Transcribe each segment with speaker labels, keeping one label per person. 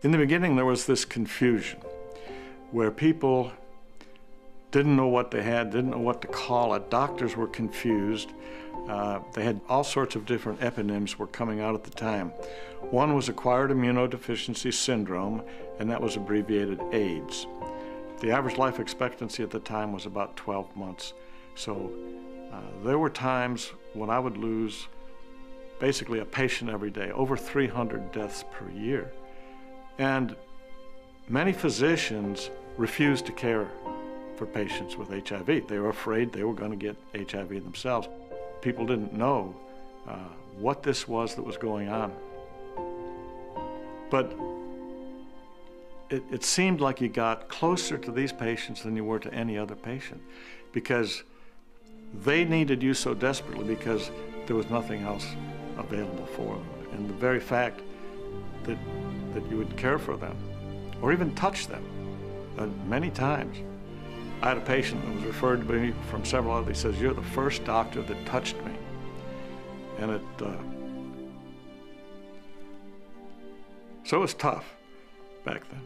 Speaker 1: In the beginning, there was this confusion where people didn't know what they had, didn't know what to call it. Doctors were confused. They had all sorts of different eponyms were coming out at the time. One was acquired immunodeficiency syndrome, and that was abbreviated AIDS. The average life expectancy at the time was about 12 months. So there were times when I would lose basically a patient every day, over 300 deaths per year. And many physicians refused to care for patients with HIV. They were afraid they were going to get HIV themselves. People didn't know what this was that was going on. But it seemed like you got closer to these patients than you were to any other patient, because they needed you so desperately because there was nothing else available for them. And the very fact that you would care for them or even touch them many times. I had a patient that was referred to me from several others. He says, "You're the first doctor that touched me." And so it was tough back then.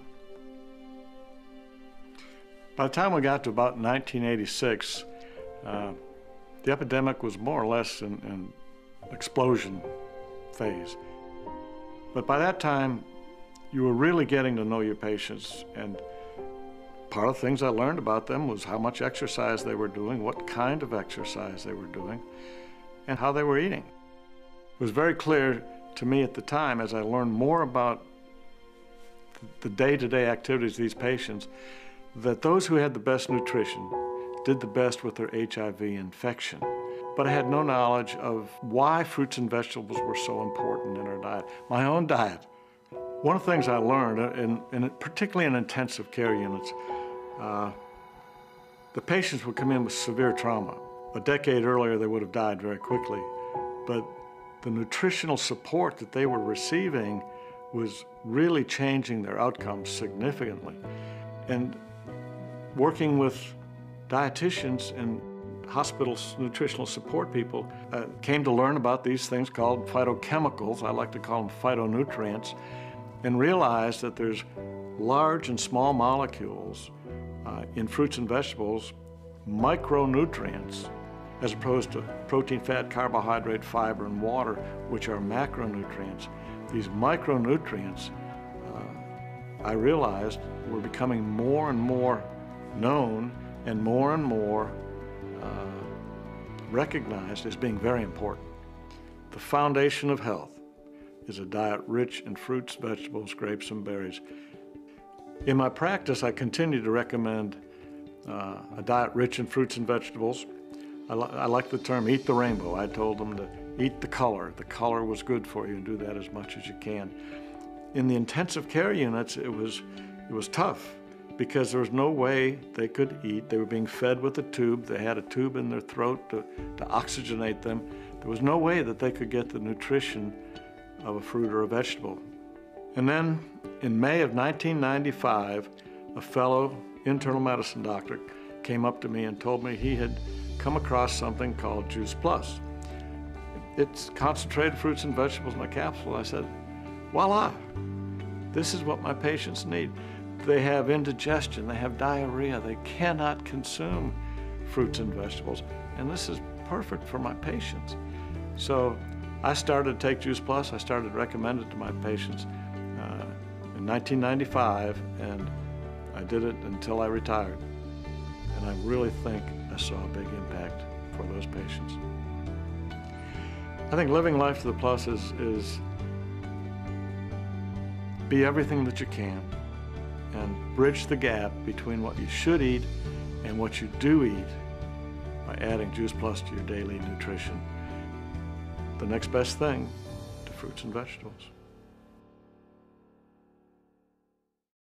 Speaker 1: By the time we got to about 1986, the epidemic was more or less in explosion phase. But by that time, you were really getting to know your patients, and part of the things I learned about them was how much exercise they were doing, what kind of exercise they were doing, and how they were eating. It was very clear to me at the time, as I learned more about the day-to-day activities of these patients, that those who had the best nutrition did the best with their HIV infection. But I had no knowledge of why fruits and vegetables were so important in our diet. My own diet. One of the things I learned, particularly in intensive care units, the patients would come in with severe trauma. A decade earlier, they would have died very quickly. But the nutritional support that they were receiving was really changing their outcomes significantly. And working with dietitians and hospitals, nutritional support people, came to learn about these things called phytochemicals. I like to call them phytonutrients, and realized that there's large and small molecules in fruits and vegetables, micronutrients, as opposed to protein, fat, carbohydrate, fiber, and water, which are macronutrients. These micronutrients, I realized, were becoming more and more known and more recognized as being very important. The foundation of health is a diet rich in fruits, vegetables, grapes, and berries. In my practice, I continue to recommend a diet rich in fruits and vegetables. I like the term eat the rainbow. I told them to eat the color. The color was good for you, and do that as much as you can. In the intensive care units, it was tough because there was no way they could eat. They were being fed with a tube. They had a tube in their throat to oxygenate them. There was no way that they could get the nutrition of a fruit or a vegetable. And then in May of 1995, a fellow internal medicine doctor came up to me and told me he had come across something called Juice Plus. It's concentrated fruits and vegetables in a capsule. I said, voila, this is what my patients need. They have indigestion, they have diarrhea, they cannot consume fruits and vegetables, and this is perfect for my patients. So I started to take Juice Plus. I started recommending it to my patients in 1995, and I did it until I retired. And I really think I saw a big impact for those patients. I think living life to the plus is be everything that you can and bridge the gap between what you should eat and what you do eat by adding Juice Plus to your daily nutrition. The next best thing to fruits and vegetables.